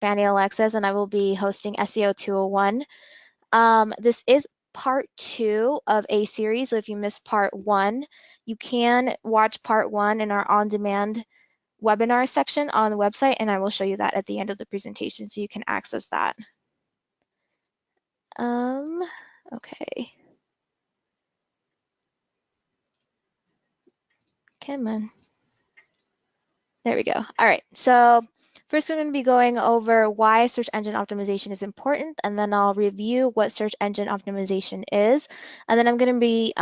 Fanny Alexis, and I will be hosting SEO 201. This is part 2 of a series, so if you missed part 1, you can watch part 1 in our on-demand webinar section on the website, and I will show you that at the end of the presentation so you can access that. Okay. Come on. There we go. All right, so first I'm going to be going over why search engine optimization is important, and then I'll review what search engine optimization is, and then I'm going to be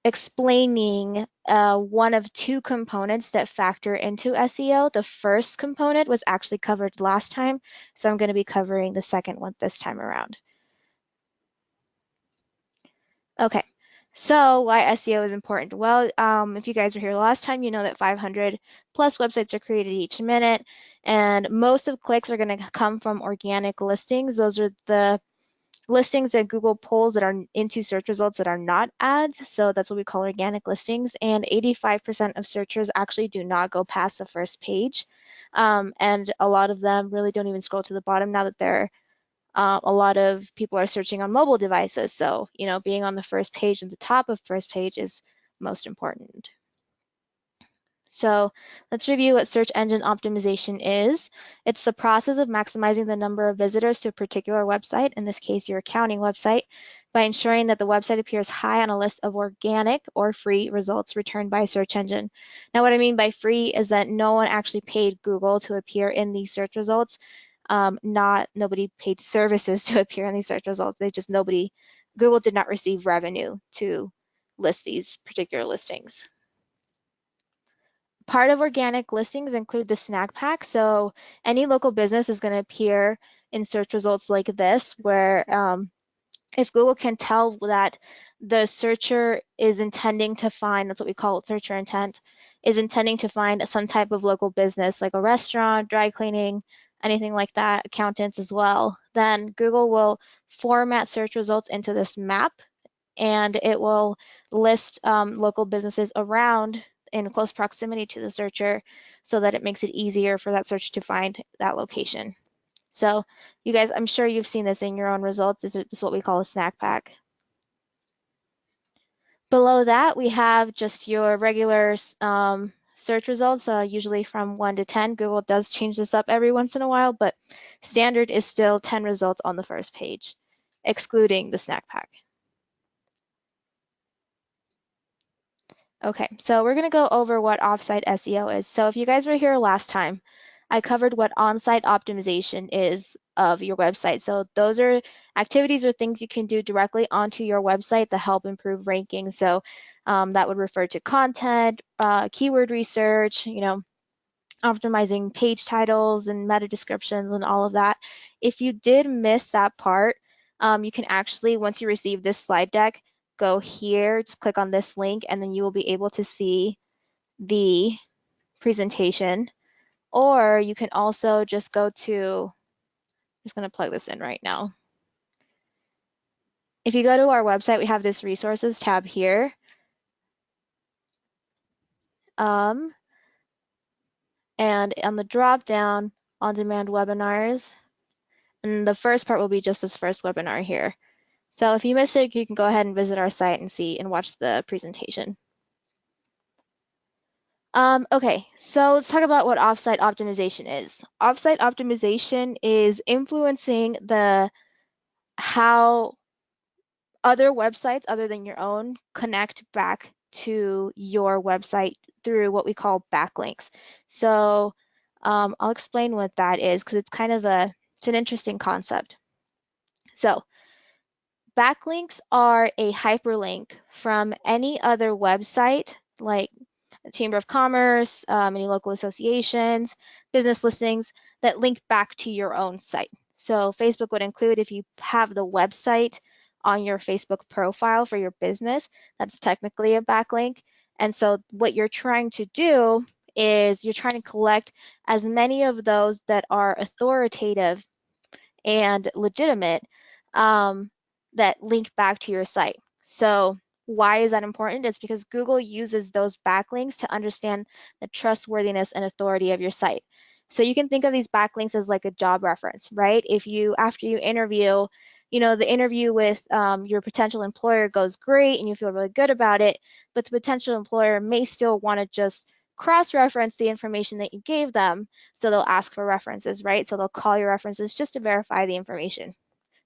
explaining one of 2 components that factor into SEO. The first component was actually covered last time, so I'm going to be covering the second one this time around. Okay, so why SEO is important? Well, if you guys were here last time, you know that 500 plus websites are created each minute, and most of clicks are going to come from organic listings. Those are the listings that Google pulls that are into search results that are not ads, so that's what we call organic listings, and 85% of searchers actually do not go past the first page, and a lot of them really don't even scroll to the bottom now that they're a lot of people are searching on mobile devices, so being on the first page and the top of first page is most important. So let's review what search engine optimization is. It's the process of maximizing the number of visitors to a particular website, in this case your accounting website, by ensuring that the website appears high on a list of organic or free results returned by a search engine. Now what I mean by free is that no one actually paid Google to appear in these search results. Nobody paid services to appear in these search results. Google did not receive revenue to list these particular listings. Part of organic listings include the snack pack. So any local business is going to appear in search results like this, where if Google can tell that the searcher is intending to find, that's what we call it, searcher intent, is intending to find some type of local business like a restaurant, dry cleaning, anything like that, accountants as well, then Google will format search results into this map, and it will list local businesses around in close proximity to the searcher so that it makes it easier for that searcher to find that location. So you guys, I'm sure you've seen this in your own results. This is what we call a snack pack. Below that, we have just your regular search results, usually from 1 to 10. Google does change this up every once in a while, but standard is still 10 results on the first page, excluding the snack pack. Okay, so we're going to go over what offsite SEO is. So if you guys were here last time, I covered what on-site optimization is of your website. So those are activities or things you can do directly onto your website to help improve ranking. So that would refer to content, keyword research, optimizing page titles and meta descriptions and all of that. If you did miss that part, you can actually, once you receive this slide deck, go here, just click on this link, and then you will be able to see the presentation. Or you can also just go to, I'm just going to plug this in right now. If you go to our website, we have this resources tab here. And on the drop down, on-demand webinars, and the first part will be just this first webinar here. So if you missed it, you can go ahead and visit our site and see and watch the presentation. Okay, so let's talk about what offsite optimization is. Offsite optimization is influencing how other websites other than your own connect back to your website through what we call backlinks. So I'll explain what that is because it's it's an interesting concept. So backlinks are a hyperlink from any other website like the Chamber of Commerce, any local associations, business listings that link back to your own site. So Facebook would include if you have the website on your Facebook profile for your business, that's technically a backlink. And so what you're trying to do is you're trying to collect as many of those that are authoritative and legitimate that link back to your site. So why is that important? It's because Google uses those backlinks to understand the trustworthiness and authority of your site. So you can think of these backlinks as like a job reference, right? If you, after you interview, the interview with your potential employer goes great and you feel really good about it, but the potential employer may still want to just cross-reference the information that you gave them. So they'll ask for references, right? So they'll call your references just to verify the information.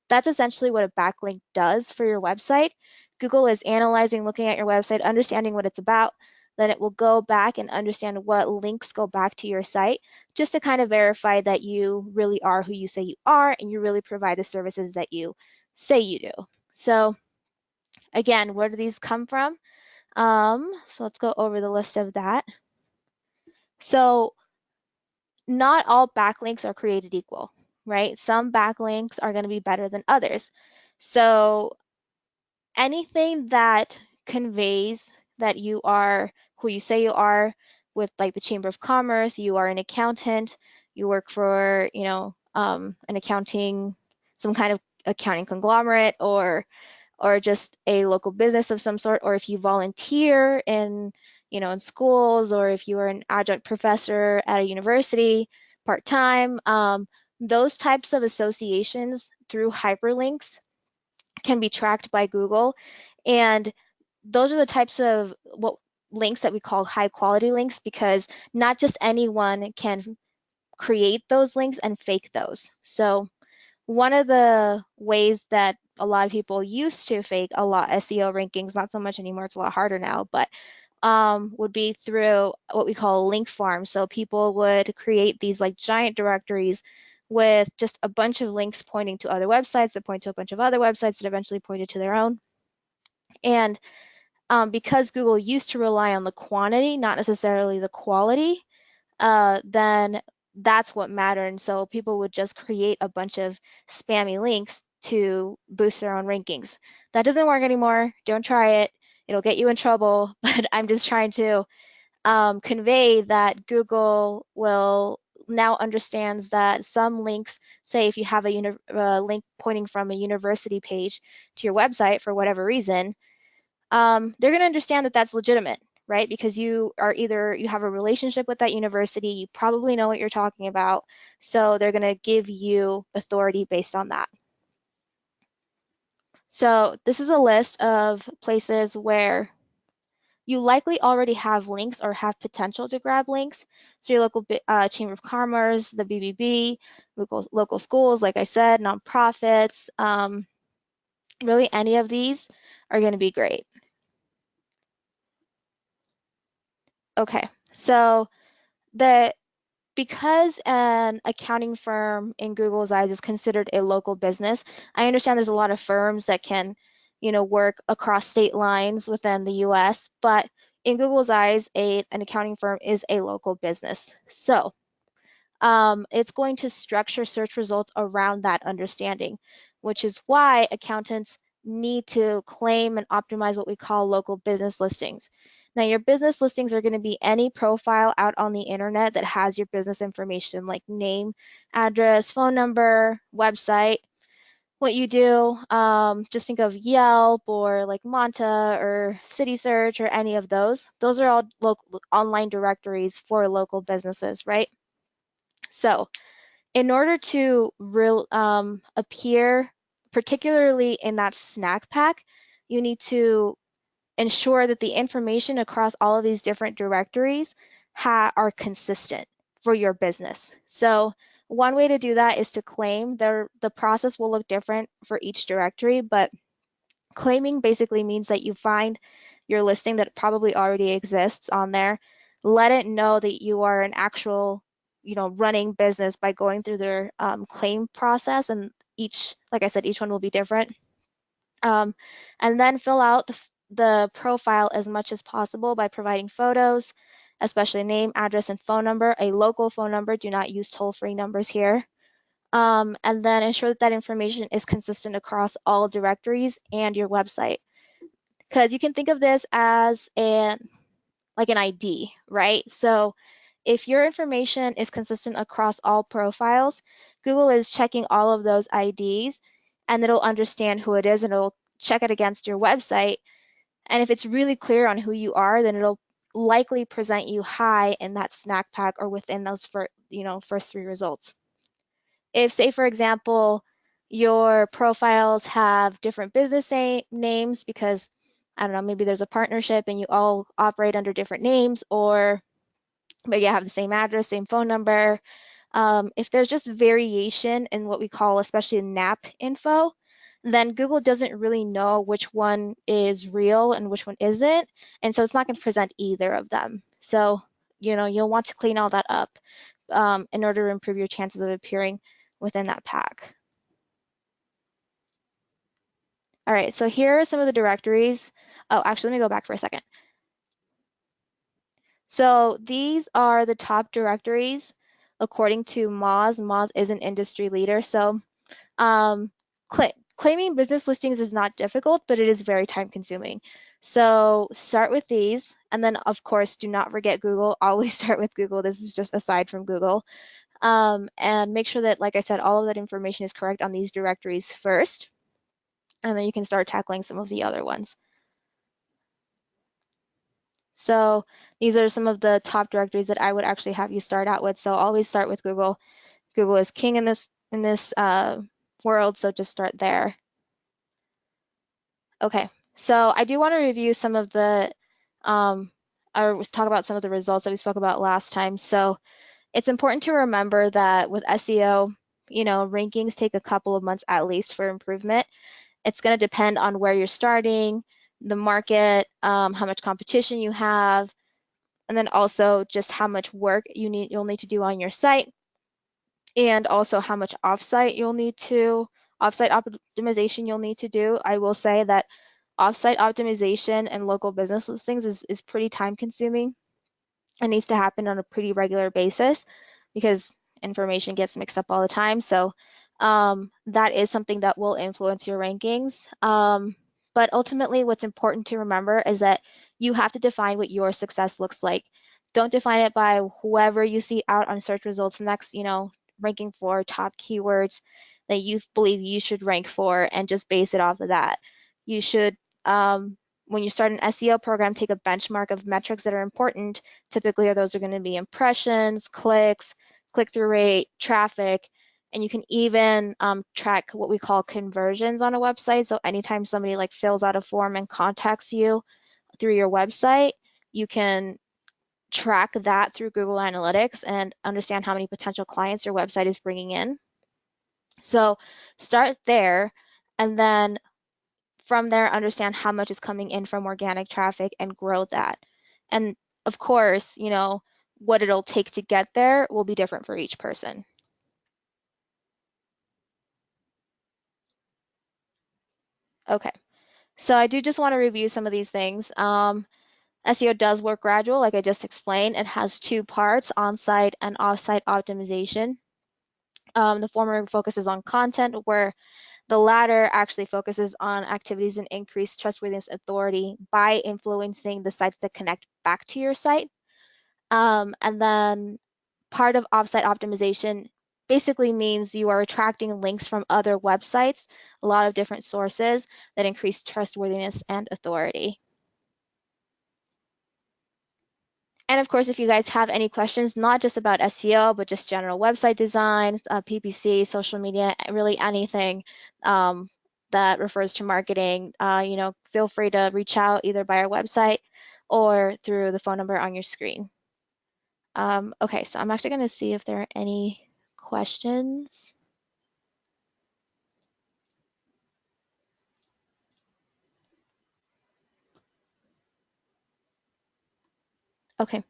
That's essentially what a backlink does for your website. Google is analyzing, looking at your website, understanding what it's about. Then it will go back and understand what links go back to your site just to kind of verify that you really are who you say you are and you really provide the services that you say you do. So again, where do these come from? So let's go over the list of that. So not all backlinks are created equal, right? Some backlinks are going to be better than others. So anything that conveys that you are who you say you are with like the Chamber of Commerce, you are an accountant, you work for, an accounting, some kind of accounting conglomerate or just a local business of some sort, or if you volunteer in schools, or if you are an adjunct professor at a university part-time, those types of associations through hyperlinks can be tracked by Google. And those are the types of links that we call high quality links, because not just anyone can create those links and fake those. So one of the ways that a lot of people used to fake a lot SEO rankings, not so much anymore, it's a lot harder now, but would be through what we call link farms. So people would create these like giant directories with just a bunch of links pointing to other websites that point to a bunch of other websites that eventually pointed to their own. And because Google used to rely on the quantity, not necessarily the quality, then that's what mattered. And so people would just create a bunch of spammy links to boost their own rankings. That doesn't work anymore. Don't try it. It'll get you in trouble. But I'm just trying to convey that Google will now understands that some links, say if you have a link pointing from a university page to your website for whatever reason, they're going to understand that that's legitimate, right? Because you have a relationship with that university, you probably know what you're talking about, so they're going to give you authority based on that. So this is a list of places where you likely already have links or have potential to grab links. So your local Chamber of Commerce, the BBB, local schools, like I said, nonprofits, really any of these are going to be great. Okay, so because an accounting firm in Google's eyes is considered a local business, I understand there's a lot of firms that can, work across state lines within the US, but in Google's eyes, an accounting firm is a local business. So it's going to structure search results around that understanding, which is why accountants need to claim and optimize what we call local business listings. Now, your business listings are going to be any profile out on the internet that has your business information, like name, address, phone number, website, what you do. Just think of Yelp or like Monta or City Search or any of those. Those are all local online directories for local businesses, right? So in order to appear, particularly in that snack pack, you need to ensure that the information across all of these different directories are consistent for your business. So one way to do that is to claim. The process will look different for each directory, but claiming basically means that you find your listing that probably already exists on there, let it know that you are an actual, running business by going through their claim process, and like I said, each one will be different. And then fill out the profile as much as possible by providing photos, especially name, address, and phone number. A local phone number, do not use toll-free numbers here. And then ensure that information is consistent across all directories and your website. Because you can think of this as like an ID, right? So if your information is consistent across all profiles, Google is checking all of those IDs, and it'll understand who it is, and it'll check it against your website. And if it's really clear on who you are, then it'll likely present you high in that snack pack or within first three results. If, say, for example, your profiles have different business names because, I don't know, maybe there's a partnership and you all operate under different names, or but you have the same address, same phone number. If there's just variation in what we call, especially NAP info, then Google doesn't really know which one is real and which one isn't. And so it's not going to present either of them. So, you'll want to clean all that up in order to improve your chances of appearing within that pack. All right, so here are some of the directories. Oh, actually, let me go back for a second. So these are the top directories according to Moz. Moz is an industry leader. So claiming business listings is not difficult, but it is very time consuming. So start with these, and then of course, do not forget Google. Always start with Google. This is just aside from Google. And make sure that, like I said, all of that information is correct on these directories first, and then you can start tackling some of the other ones. So these are some of the top directories that I would actually have you start out with. So always start with Google. Google is king in this world, so just start there. Okay, so I do want to review some of the, or talk about some of the results that we spoke about last time. So it's important to remember that with SEO, rankings take a couple of months at least for improvement. It's going to depend on where you're starting, the market, how much competition you have, and then also just how much work you'll need to do on your site, and also how much offsite optimization you'll need to do. I will say that offsite optimization and local business listings is pretty time consuming. It needs to happen on a pretty regular basis because information gets mixed up all the time. So that is something that will influence your rankings. But ultimately, what's important to remember is that you have to define what your success looks like. Don't define it by whoever you see out on search results next, ranking for top keywords that you believe you should rank for, and just base it off of that. You should, when you start an SEO program, take a benchmark of metrics that are important. Typically, those are going to be impressions, clicks, click-through rate, traffic, and you can even track what we call conversions on a website. So anytime somebody fills out a form and contacts you through your website, you can track that through Google Analytics and understand how many potential clients your website is bringing in. So start there, and then from there, understand how much is coming in from organic traffic and grow that. And of course, what it'll take to get there will be different for each person. Okay, so I do just want to review some of these things. SEO does work gradual, like I just explained. It has two parts, on-site and off-site optimization. The former focuses on content, where the latter actually focuses on activities and increased trustworthiness authority by influencing the sites that connect back to your site. And then part of offsite optimization basically means you are attracting links from other websites, a lot of different sources that increase trustworthiness and authority. And of course, if you guys have any questions, not just about SEO, but just general website design, PPC, social media, really anything that refers to marketing, feel free to reach out either by our website or through the phone number on your screen. Okay, so I'm actually going to see if there are any questions. Okay.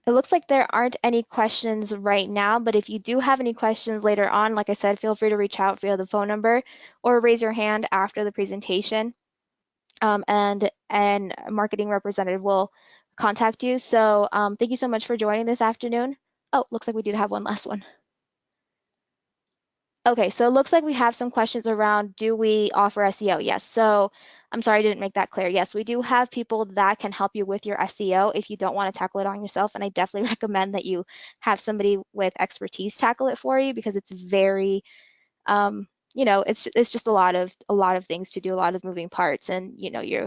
It looks like there aren't any questions right now, but if you do have any questions later on, like I said, feel free to reach out via the phone number or raise your hand after the presentation, and a marketing representative will contact you. So thank you so much for joining this afternoon. Oh, looks like we did have one last one. Okay, so it looks like we have some questions around, do we offer SEO? Yes, so I'm sorry I didn't make that clear. Yes, we do have people that can help you with your SEO if you don't want to tackle it on yourself, and I definitely recommend that you have somebody with expertise tackle it for you, because it's very, it's just a lot of things to do, a lot of moving parts, and you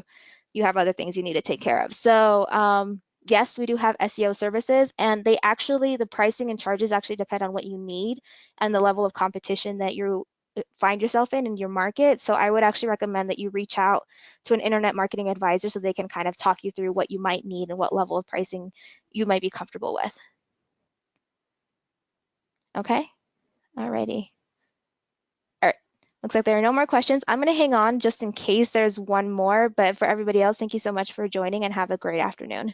have other things you need to take care of. So yes, we do have SEO services, and they actually, the pricing and charges actually depend on what you need and the level of competition that you find yourself in your market. So I would actually recommend that you reach out to an internet marketing advisor so they can kind of talk you through what you might need and what level of pricing you might be comfortable with. Okay? Alrighty. All right. Looks like there are no more questions. I'm going to hang on just in case there's one more, but for everybody else, thank you so much for joining and have a great afternoon.